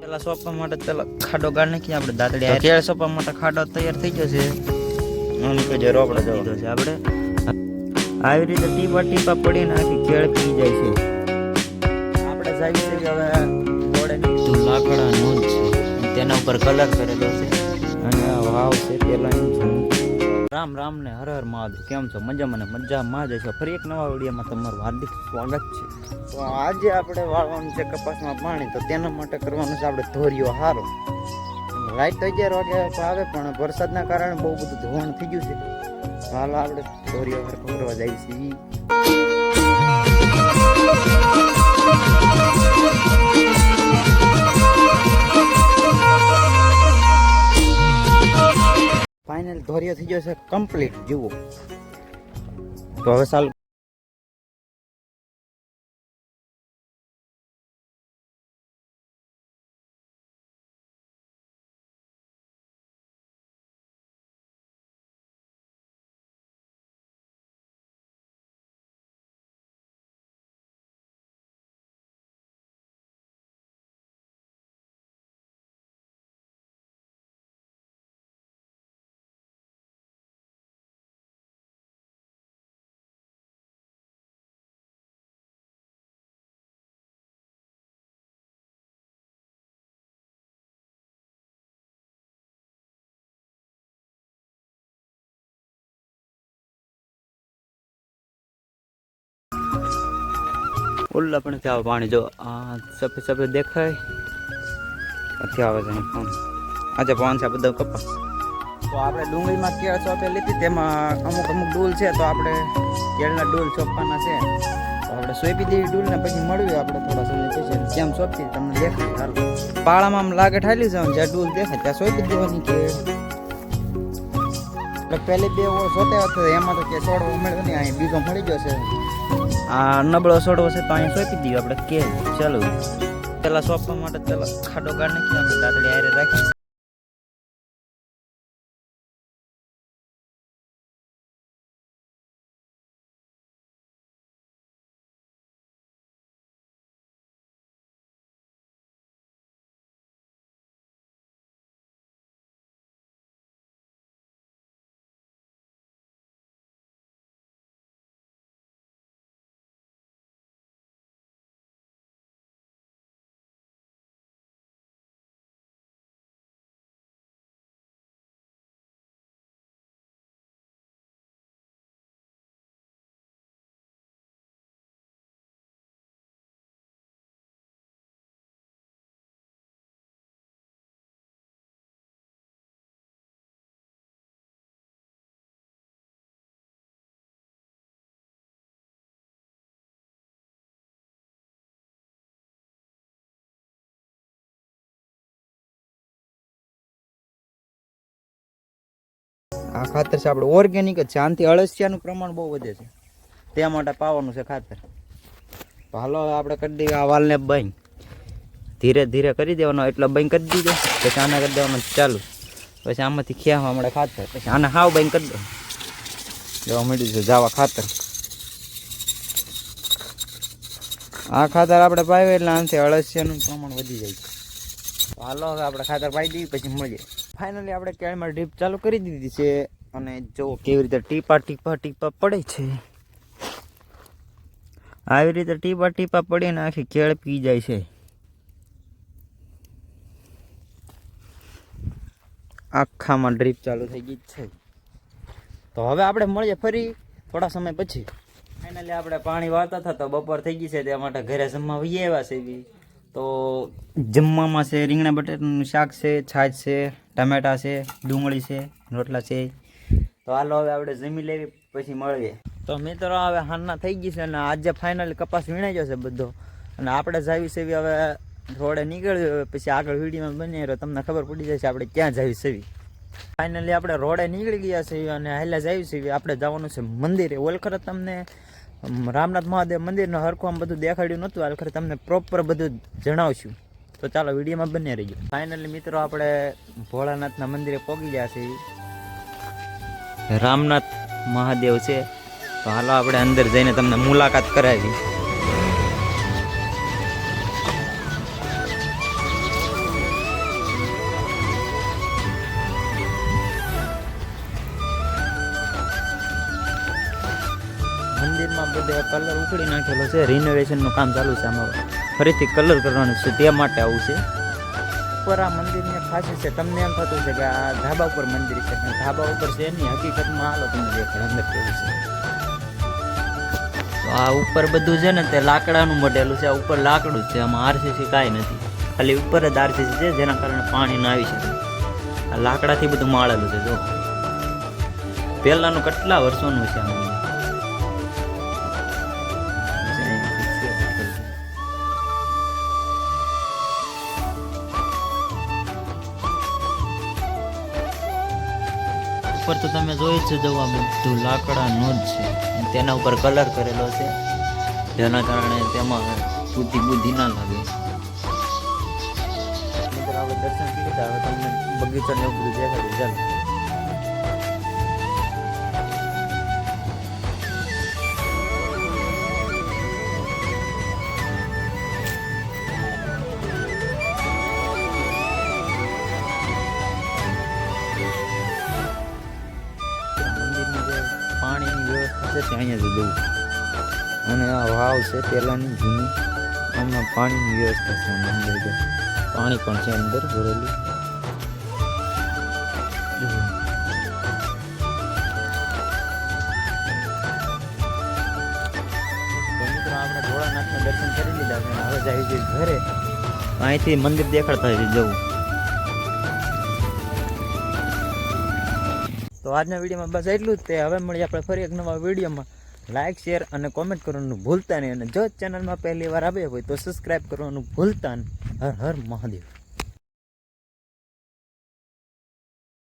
પેલા સોંપવા માટે પેલા ખાડો ગાળ નાખીએ આપણે દાંતડી કેળ સોંપવા માટે ખાડો તૈયાર થઈ જશે અને કે જે રોકડો દીધો છે આપણે આવી રીતે ટીપા ટીપા પડીને આખી કેળ પી જાય છે આપણે જાય છે હવે ઘોડે નીકળતું લાકડાનું જ છે તેના ઉપર કલર કરેલો છે અને વાવ છે પેલા રામ રામ ને હર હર મહાદેવ. કેમ છો? મજામાં ને મજામાં જ છો. ફરી એક નવા વિડીયોમાં તમારું હાર્દિક સ્વાગત છે. તો આજે આપણે વાળવાનું છે કપાસમાં પાણી, તો તેના માટે કરવાનું છે આપણે ધોરિયો હારો. લાઈટ તો 11 વાગે આવે પણ વરસાદના કારણે બહુ બધું ધોવાણ થઈ ગયું છે. હાલો આપણે ધોરિયો હાર કરવા જઈએ છીએ. ફાઇનલ ધોરિયો થઈ ગયો છે કમ્પ્લીટ. જુઓ તો હવે ચાલુ ઉલ્લા પણ ત્યાં પાણી જો આ સફેદ સફેદ દેખાય પછી આવે છે ફોન. આજે ફોન છે બધા કપા. તો આપણે ડુંગળીમાં કેળ ચોપે લીધી, તેમાં અમુક ડૂલ છે તો આપણે કેળના ડૂલ ચોપવાના છે. તો આપણે સોંપી દેવી ડૂલને પછી મળવી આપણે થોડા સમય પછી કેમ સોંપતી તમને દેખાય. હાલ પાળામાં આમ લાગે ઠાલી જવાનું, જ્યાં ડૂલ દેખાય ત્યાં સોંપી દેવાની કેળ. એટલે પહેલી 2 ઓળ સોંપ્યા હતો એમાં તો કે છોડવો મળ્યો નહીં, અહીં બીજો મળી ગયો છે. આ નબળો છોડવો છે તો અહીંયા સોંપી દઈએ આપણે કે. ચાલો પેલા સોંપવા માટે પેલા ખાડો ગાળ નાખીએ આપણે દાંતડી હારે રાખીએ. આ ખાતર છે આપણે ઓર્ગેનિક જ છે, આનાથી અળસિયાનું પ્રમાણ બહુ વધે છે, તે માટે પાવાનું છે ખાતર. તો હાલો આપણે કરી દઈએ આ વાલને બંધ, ધીરે ધીરે કરી દેવાનો. એટલે બંધ કરી દીધો પછી આને કરી દેવાનું ચાલુ, પછી આમાંથી ખેવા મળે ખાતર, પછી આને હાવ બંધ કરી દો. જોવા મળ્યું છે જાવા ખાતર. આ ખાતર આપણે પાવીએ એટલે આનાથી અળસિયાનું પ્રમાણ વધી જાય છે. હાલો હવે આપણે ખાતર પાઈ દઈએ પછી મળીએ. ફાઇનલી આપણે કેળમાં ડ્રીપ ચાલુ કરી દીધી છે અને જો કેવી રીતે ટીપા ટીપા ટીપા પડે છે. આવી રીતે ટીપા ટીપા પડીને આખી કેળ પી જાય છે. આખામાં ડ્રીપ ચાલુ થઈ ગઈ છે. તો હવે આપણે મળીએ ફરી થોડા સમય પછી. ફાઇનલી આપણે પાણી વાળતા હતા તો બપોર થઈ ગઈ છે, તે માટે ઘરે જમવા વહી આવ્યા છે. તો જમવામાં છે રીંગણા બટેટાનું શાક છે, છાશ છે, ટમેટા છે, ડુંગળી છે, રોટલા છે. તો હાલો હવે આપણે જમી લેવી પછી મળીએ. તો મિત્રો હવે હારના થઈ ગઈ છે અને આજે ફાઇનલી કપાસ વીણાઈ જશે બધો અને આપણે જાવી છે હવે રોડે નીકળ્યું. પછી આગળ વિડીયોમાં બની રહ્યો તમને ખબર પડી જશે આપણે ક્યાં જાવી છે. ફાઇનલી આપણે રોડે નીકળી ગયા છે અને હાલ્યા જાવી છે. આપણે જવાનું છે મંદિરે. ઓલખર તમને રામનાથ મહાદેવ મંદિરનું હરખું આમ બધું દેખાડ્યું નહોતું, હાલ ખરે તમને પ્રોપર બધું જણાવશું. તો ચાલો વિડીયોમાં બને રહીજો. ફાઇનલી મિત્રો આપણે ભોળાનાથના મંદિરે પહોંચી ગયા છીએ. રામનાથ મહાદેવ છે. તો હાલો આપણે અંદર જઈને તમને મુલાકાત કરાવી. બધે કલર ઉખડી નાખેલો છે, રિનોવેશનનું કામ ચાલુ છે, આમાં ફરીથી કલર કરવાનું છે, તે માટે આવું છે. ઉપર આ મંદિરની ખાસિયત છે, તમને એમ થતું છે કે આ ધાબા ઉપર મંદિર છે, પણ ધાબા ઉપર છે એની હકીકતમાં હાલો તમને દેખાય અંદર કેવું છે. તો આ ઉપર બધું છે ને તે લાકડાનું મઢેલું છે, આ ઉપર લાકડું જ છે, આમાં આરસીસી કાંઈ નથી, ખાલી ઉપર જ આરસીસી છે, જેના કારણે પાણી ના આવી શકે. આ લાકડાથી બધું માળેલું છે. જો પહેલાનું કેટલા વર્ષોનું છે આ મંદિર. ઉપર તો તમે જોઈ જ છો, આ બધું લાકડાનું જ છે, તેના ઉપર કલર કરેલો છે, જેના કારણે તેમાં બુદ્ધિ ના લાગે. મિત્રો આપણે દર્શન લીધા, હવે તમને બગીચા ને એવું બધું દેખાડ્યું. ચાલો પાણીની વ્યવસ્થા છે તે અહીંયા જ જવું, અને આ વાવ છે પહેલાંની જૂની, આમાં પાણીની વ્યવસ્થા છે, અંદર પાણી પણ છે અંદર ભરેલું. મિત્રો આપણે ભોળાનાથના દર્શન કરી લીધા છે, હવે જાય છે ઘરે. અહીંથી મંદિર દેખાડતા છે જવું. તો આજના વિડીયોમાં બસ એટલું જ તે. હવે મળીએ આપણે ફરી એક નવા વિડીયોમાં. લાઇક, શેર અને કોમેન્ટ કરવાનું ભૂલતા નહીં, અને જો ચેનલમાં પહેલી વાર આવ્યા હોય તો સબસ્ક્રાઈબ કરવાનું ભૂલતા નહીં. હર હર મહાદેવ.